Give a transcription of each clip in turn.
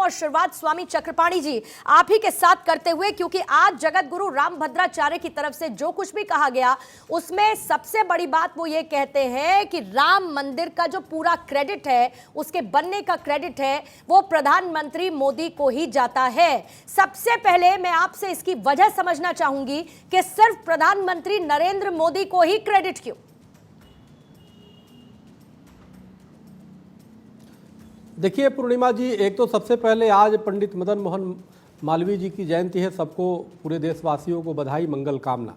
और शुरुआत स्वामी चक्रपाणी जी आप ही के साथ करते हुए, क्योंकि आज जगत गुरु रामभद्राचार्य की तरफ से जो कुछ भी कहा गया उसमें सबसे बड़ी बात वो ये कहते हैं कि राम मंदिर का जो पूरा क्रेडिट है, उसके बनने का क्रेडिट है, वो प्रधानमंत्री मोदी को ही जाता है। सबसे पहले मैं आपसे इसकी वजह समझना चाहूंगी कि सिर्फ प्रधानमंत्री नरेंद्र मोदी को ही क्रेडिट क्यों? देखिए पूर्णिमा जी, एक तो सबसे पहले आज पंडित मदन मोहन मालवीय जी की जयंती है। सबको, पूरे देशवासियों को बधाई, मंगल कामना।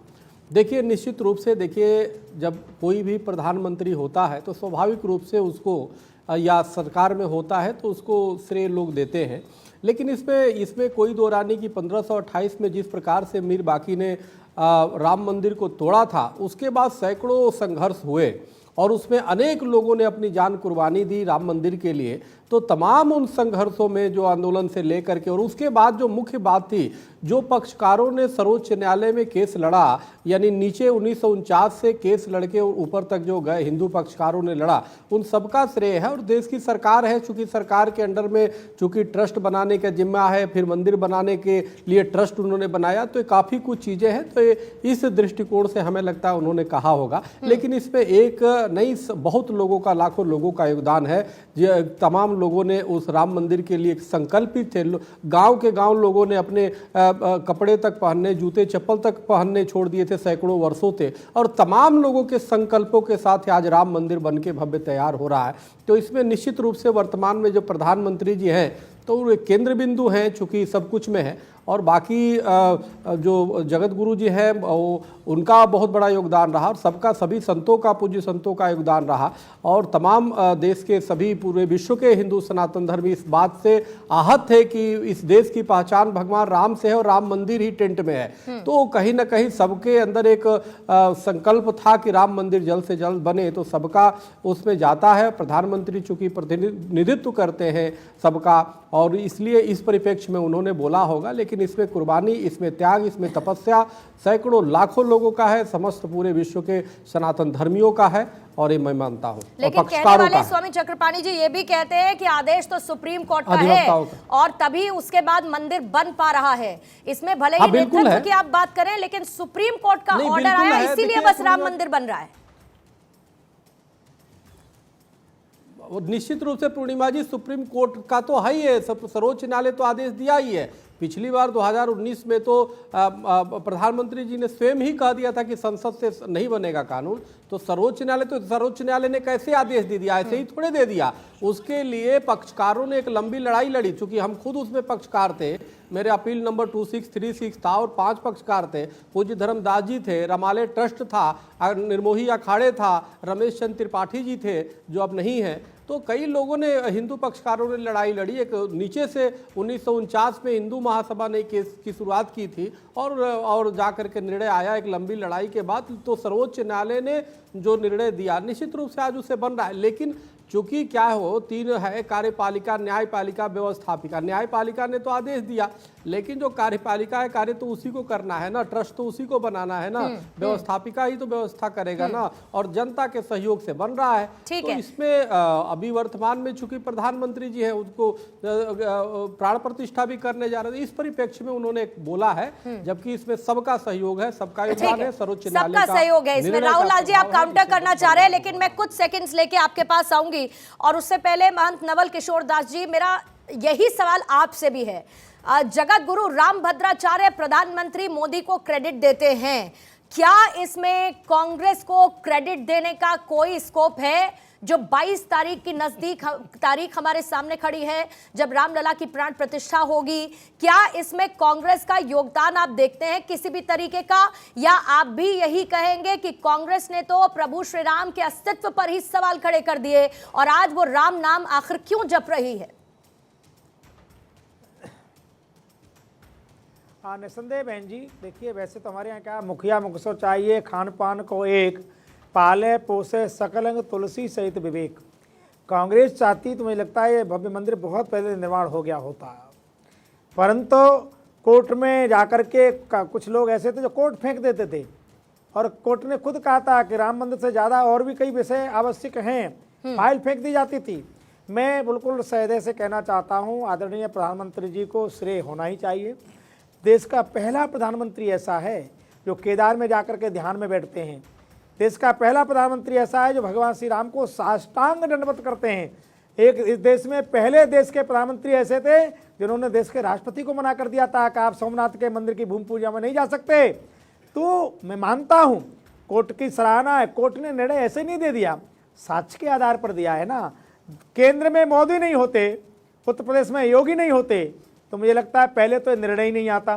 देखिए निश्चित रूप से, देखिए जब कोई भी प्रधानमंत्री होता है तो स्वाभाविक रूप से उसको, या सरकार में होता है तो उसको श्रेय लोग देते हैं। लेकिन इसमें कोई दो रानी की 1528 में जिस प्रकार से मीर बाकी ने राम मंदिर को तोड़ा था, उसके बाद सैकड़ों संघर्ष हुए और उसमें अनेक लोगों ने अपनी जान कुर्बानी दी राम मंदिर के लिए। तो तमाम उन संघर्षों में जो आंदोलन से लेकर के, और उसके बाद जो मुख्य बात थी, जो पक्षकारों ने सर्वोच्च न्यायालय में केस लड़ा, यानी नीचे 1949 से केस लड़के और ऊपर तक जो गए हिंदू पक्षकारों ने लड़ा, उन सबका श्रेय है। और देश की सरकार है, चूंकि सरकार के अंडर में चूंकि ट्रस्ट बनाने का जिम्मा है, फिर मंदिर बनाने के लिए ट्रस्ट उन्होंने बनाया, तो काफ़ी कुछ चीज़ें हैं। तो इस दृष्टिकोण से हमें लगता है उन्होंने कहा होगा। लेकिन इसमें एक नहीं, बहुत लोगों का, लाखों लोगों का योगदान है। तमाम लोगों ने उस राम मंदिर के लिए संकल्पित थे। गांव के गांव लोगों ने अपने कपड़े तक पहनने, जूते चप्पल तक पहनने छोड़ दिए थे सैकड़ों वर्षों से, और तमाम लोगों के संकल्पों के साथ आज राम मंदिर बनके भव्य तैयार हो रहा है। तो इसमें निश्चित रूप से वर्तमान में जो प्रधानमंत्री जी हैं तो वो केंद्र बिंदु हैं, चूँकि सब कुछ में है। और बाकी जो जगत गुरु जी हैं उनका बहुत बड़ा योगदान रहा, और सबका, सभी संतों का, पूज्य संतों का योगदान रहा। और तमाम देश के, सभी पूरे विश्व के हिंदू सनातन धर्मी इस बात से आहत थे कि इस देश की पहचान भगवान राम से है और राम मंदिर ही टेंट में है। तो कहीं ना कहीं सबके अंदर एक संकल्प था कि राम मंदिर जल्द से जल्द बने, तो सबका उसमें जाता है। प्रधानमंत्री चूंकि प्रतिनिधित्व करते हैं सबका, और इसलिए इस परिप्रेक्ष्य में उन्होंने बोला होगा। लेकिन इसमें कुर्बानी, इसमें त्याग, इसमें तपस्या सैकड़ों लाखों लोगों का है, समस्त पूरे विश्व के सनातन धर्मियों का है, और ये मैं मानता हूँ। लेकिन कहने वाले स्वामी चक्रपाणी जी ये भी कहते हैं कि आदेश तो सुप्रीम कोर्ट का है, और तभी उसके बाद मंदिर बन पा रहा है। इसमें भले ही नेतृत्व की आप बात करें, लेकिन सुप्रीम कोर्ट का ऑर्डर आया, इसीलिए बस राम मंदिर बन रहा है। निश्चित रूप से पूर्णिमा जी, सुप्रीम कोर्ट का तो है ही है, सर्वोच्च न्यायालय तो आदेश दिया ही है। पिछली बार 2019 में तो प्रधानमंत्री जी ने स्वयं ही कह दिया था कि संसद से नहीं बनेगा कानून। तो सर्वोच्च न्यायालय ने कैसे आदेश दे दिया? ऐसे ही थोड़े दे दिया। उसके लिए पक्षकारों ने एक लंबी लड़ाई लड़ी, चूंकि हम खुद उसमें पक्षकार थे। मेरे अपील नंबर 2636 था और 5 पक्षकार थे। पूज्य धर्मदास जी थे, रमालय ट्रस्ट था, निर्मोही अखाड़े था, रमेश चंद्र त्रिपाठी जी थे जो अब नहीं है। तो कई लोगों ने, हिंदू पक्षकारों ने लड़ाई लड़ी। एक नीचे से 1949 में हिंदू महासभा ने केस की शुरुआत की थी, और जाकर के निर्णय आया एक लंबी लड़ाई के बाद। तो सर्वोच्च न्यायालय ने जो निर्णय दिया, निश्चित रूप से आज उससे बन रहा है। लेकिन चूंकि क्या हो, 3 है, कार्यपालिका, न्यायपालिका, व्यवस्थापिका। न्यायपालिका ने तो आदेश दिया, लेकिन जो कार्यपालिका है, कार्य तो उसी को करना है ना, ट्रस्ट तो उसी को बनाना है ना, व्यवस्थापिका ही तो व्यवस्था करेगा ना, और जनता के सहयोग से बन रहा है। तो इसमें अभी वर्तमान में चूंकि प्रधानमंत्री जी है, उनको प्राण प्रतिष्ठा भी करने जा रहे हैं। इस परिप्रेक्ष्य में उन्होंने बोला है, जबकि इसमें सबका सहयोग है, सबका योगदान है, सर्वोच्च न्यायालय का सहयोग है इसमें। राहुल लाल जी, आप काउंटर करना चाह रहे हैं, लेकिन मैं कुछ सेकंड्स लेके आपके पास आऊंगी। और उससे पहले महंत नवल किशोर दास जी, मेरा यही सवाल आपसे भी है। जगत गुरु रामभद्राचार्य प्रधानमंत्री मोदी को क्रेडिट देते हैं, क्या इसमें कांग्रेस को क्रेडिट देने का कोई स्कोप है? जो 22 तारीख की नजदीक तारीख हमारे सामने खड़ी है, जब रामलला की प्राण प्रतिष्ठा होगी, क्या इसमें कांग्रेस का योगदान आप देखते हैं किसी भी तरीके का, या आप भी यही कहेंगे कि कांग्रेस ने तो प्रभु श्री राम के अस्तित्व पर ही सवाल खड़े कर दिए, और आज वो राम नाम आखिर क्यों जप रही है? हाँ, निसंदेह बहन जी, देखिए वैसे तो हमारे यहाँ क्या, मुखिया मुखसो चाहिए, खान पान को एक, पाले पोसे सकलंग तुलसी सहित विवेक। कांग्रेस चाहती तो मुझे लगता है ये भव्य मंदिर बहुत पहले निर्माण हो गया होता, परंतु कोर्ट में जाकर के कुछ लोग ऐसे थे जो कोर्ट फेंक देते थे, और कोर्ट ने खुद कहा था कि राम मंदिर से ज़्यादा और भी कई विषय आवश्यक हैं, फाइल फेंक दी जाती थी। मैं बिल्कुल सहदे से कहना चाहता हूं, आदरणीय प्रधानमंत्री जी को श्रेय होना ही चाहिए। देश का पहला प्रधानमंत्री ऐसा है जो केदार में जाकर के ध्यान में बैठते हैं। देश का पहला प्रधानमंत्री ऐसा है जो भगवान श्री राम को साष्टांग दंडवत करते हैं। एक इस देश में पहले देश के प्रधानमंत्री ऐसे थे जिन्होंने देश के राष्ट्रपति को मना कर दिया था कि आप सोमनाथ के मंदिर की भूमि पूजा में नहीं जा सकते। तो मैं मानता हूं कोर्ट की सराहना है, कोर्ट ने निर्णय ऐसे नहीं दे दिया, साक्ष्य के आधार पर दिया है ना। केंद्र में मोदी नहीं होते, उत्तर प्रदेश में योगी नहीं होते, तो मुझे लगता है पहले तो निर्णय ही नहीं आता।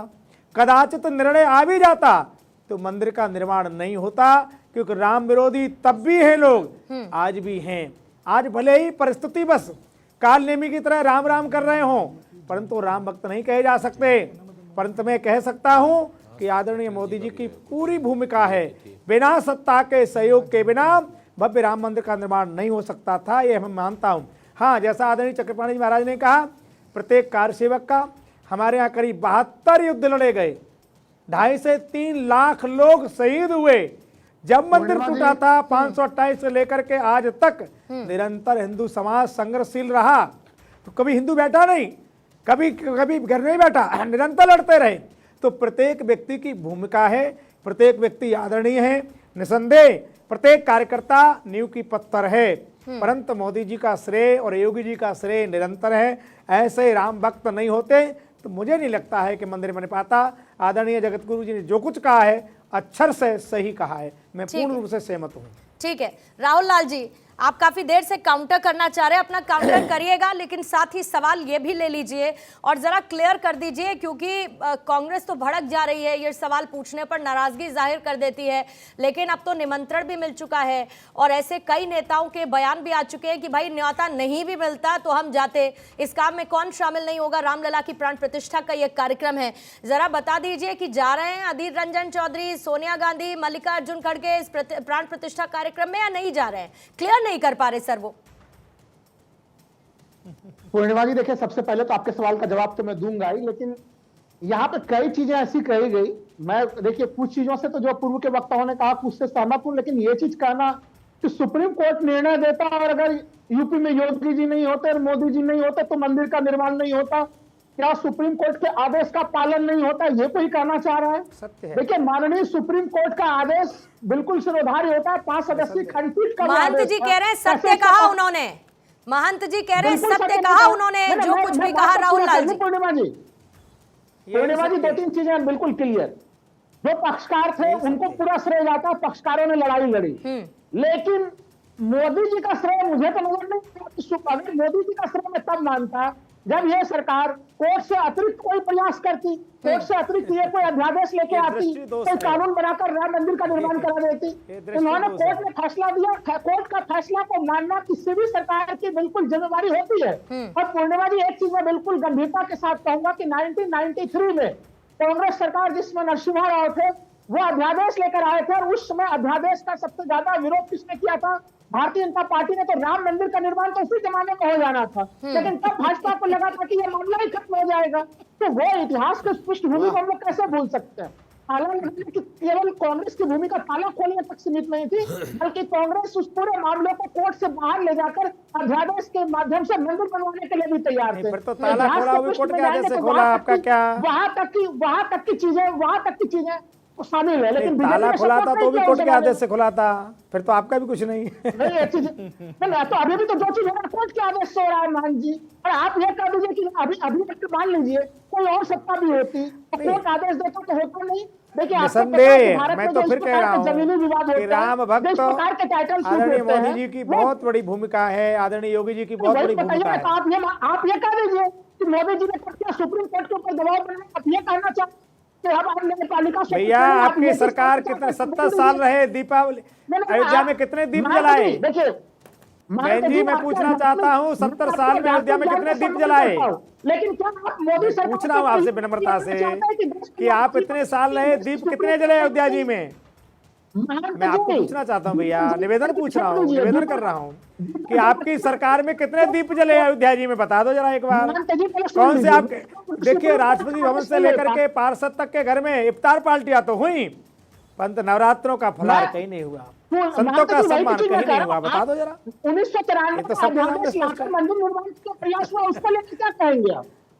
कदाचित निर्णय आ भी जाता तो मंदिर का निर्माण नहीं होता, क्योंकि राम विरोधी तब भी हैं लोग, आज भी हैं। आज भले ही परिस्थिति बस काल नेमी की तरह राम राम कर रहे हों, परंतु राम भक्त नहीं कहे जा सकते। परंतु मैं कह सकता हूं कि आदरणीय मोदी जी की पूरी भूमिका है, बिना सत्ता के सहयोग के बिना भव्य राम मंदिर का निर्माण नहीं हो सकता था, यह मैं मानता हूं। हाँ, जैसा आदरणीय चक्रपाणी जी महाराज ने कहा, प्रत्येक कार्यसेवक का हमारे यहाँ करीब 72 युद्ध लड़े गए, 2.5 से 3 लाख लोग शहीद हुए। जब मंदिर टूटा था 528 से लेकर के आज तक निरंतर हिंदू समाज संघर्षशील रहा। तो कभी हिंदू बैठा नहीं, कभी कभी घर नहीं बैठा, निरंतर लड़ते रहे। तो प्रत्येक व्यक्ति की भूमिका है, प्रत्येक व्यक्ति आदरणीय है, निसंदेह प्रत्येक कार्यकर्ता नींव की पत्थर है। परंतु मोदी जी का श्रेय और योगी जी का श्रेय निरंतर है। ऐसे राम भक्त नहीं होते तो मुझे नहीं लगता है कि मंदिर बन पाता। आदरणीय जगत गुरु जी ने जो कुछ कहा है अक्षर से सही कहा है, मैं पूर्ण रूप से सहमत हूँ। ठीक है राहुल लाल जी, आप काफी देर से काउंटर करना चाह रहे हैं, अपना काउंटर करिएगा, लेकिन साथ ही सवाल ये भी ले लीजिए और जरा क्लियर कर दीजिए, क्योंकि कांग्रेस तो भड़क जा रही है, ये सवाल पूछने पर नाराजगी जाहिर कर देती है, लेकिन अब तो निमंत्रण भी मिल चुका है और ऐसे कई नेताओं के बयान भी आ चुके हैं कि भाई न्योता नहीं भी मिलता तो हम जाते, इस काम में कौन शामिल नहीं होगा। रामलला की प्राण प्रतिष्ठा का ये कार्यक्रम है, जरा बता दीजिए कि जा रहे हैं अधीर रंजन चौधरी, सोनिया गांधी, मल्लिकार्जुन खड़गे इस प्राण प्रतिष्ठा कार्यक्रम में या नहीं जा रहे हैं? क्लियर नहीं कर पा रहे सर वो। पूर्णिमा जी देखिए, सबसे पहले तो आपके सवाल का जवाब तो मैं दूंगा ही, लेकिन यहाँ पे कई चीजें ऐसी कही गई। मैं देखिए कुछ चीजों से तो जो पूर्व के वक्ताओं ने कहा कुछ से सहमत हूं, लेकिन ये चीज कहना कि सुप्रीम कोर्ट निर्णय देता और अगर यूपी में योगी जी नहीं होते और मोदी जी नहीं होते तो मंदिर का निर्माण नहीं होता, क्या सुप्रीम कोर्ट के आदेश का पालन नहीं होता, ये कोई कहना चाह रहा है? सत्य है। देखिए माननीय सुप्रीम कोर्ट का आदेश बिल्कुल सिरोधार्य होता है। 5 सदस्यीय खंडपीठ का महंत जी कह रहे हैं सत्य कहा उन्होंने, महंत जी कह रहे हैं सत्य कहा उन्होंने, जो कुछ भी कहा राहुल लाल जी। पूर्णिमा जी 2-3 चीजें बिल्कुल क्लियर। जो पक्षकार थे उनको पूरा श्रेय जाता, पक्षकारों ने लड़ाई लड़ी, लेकिन मोदी जी का श्रेय मुझे तो नजर नहीं। अगर मोदी जी का श्रेय मैं तब मानता जब ये सरकार कोर्ट से अतिरिक्त कोई प्रयास करती, कोर्ट से अतिरिक्त ये कोई अध्यादेश लेके आती, कोई कानून बनाकर राम मंदिर का निर्माण करा देती। उन्होंने कोर्ट ने फैसला दिया, कोर्ट का फैसला को मानना किसी भी सरकार की बिल्कुल जिम्मेदारी होती है। और पूर्णिमा जी एक चीज मैं बिल्कुल गंभीरता के साथ कहूंगा कि 1993 में कांग्रेस सरकार जिसमें नरसिम्हा राव थे वो अध्यादेश लेकर आए थे, और उस समय अध्यादेश का सबसे ज्यादा विरोध किसने किया था? भारतीय जनता पार्टी ने। तो राम मंदिर का निर्माण तो उसी जमाने में हो जाना था, लेकिन तब भाजपा को लगा था कि ये मामला ही खत्म हो जाएगा। तो वो इतिहास के पृष्ठभूमि को हम लोग कैसे भूल सकते हैं? हालांकि केवल कांग्रेस की भूमिका ताला खोलने तक सीमित नहीं थी, बल्कि कांग्रेस उस पूरे मामले को कोर्ट से बाहर ले जाकर अध्यादेश के माध्यम से मंदिर बनवाने के लिए भी तैयार थे। तो ताला खोला, कोर्ट के आदेश से खोला, आपका क्या? वहां तक की चीजें शामिल है, लेकिन ताला खुला था तो भी कोर्ट के आदेश से खुला था, फिर तो आपका भी कुछ नहीं। नहीं तो अभी भी तो जो चीज हो रहा है कोर्ट के आदेश से हो रहा है मान जी। और आप ये कह दीजिए कि अभी तक मान लीजिए कोई और सत्ता भी होती तो कोर्ट आदेश देता तो होता नहीं। देखिए निसंदेह मैं तो फिर कह रहा हूँ कि राम भक्त आदरणीय मोदी जी की बहुत बड़ी भूमिका है, आदरणीय योगी जी की बहुत बड़ी भूमिका है। आप ये कह दीजिए कि मोदी जी ने सुप्रीम कोर्ट के ऊपर दबाव बनाया, आप ये कहना चाहते भैया आपकी सरकार कितने 70 साल रहे, दीपावली अयोध्या में कितने दीप जलाए? बहन जी मैं पूछना चाहता हूँ 70 साल में अयोध्या में कितने दीप जलाए? लेकिन क्या आप मोदी सरकार पूछ रहा हूँ आपसे विनम्रता से कि आप इतने साल रहे, दीप कितने जले अयोध्या जी में? मैं आपको पूछना चाहता हूँ भैया, निवेदन पूछ रहा हूँ, निवेदन कर रहा हूँ कि आपकी सरकार में कितने दीप जले अयोध्या जी में, बता दो जरा एक बार। कौन से आपके देखिए राष्ट्रपति भवन से लेकर के पार्षद तक के घर में इफ्तार पार्टियां तो हुई, पंत नवरात्रों का फलार कहीं नहीं हुआ, संतों का सम्मान कहीं नहीं हुआ, बता दो जरा। 1993 ये तो सब मंदिर निर्माण का प्रयास हुआ, उसको लेकर क्या कहेंगे आप?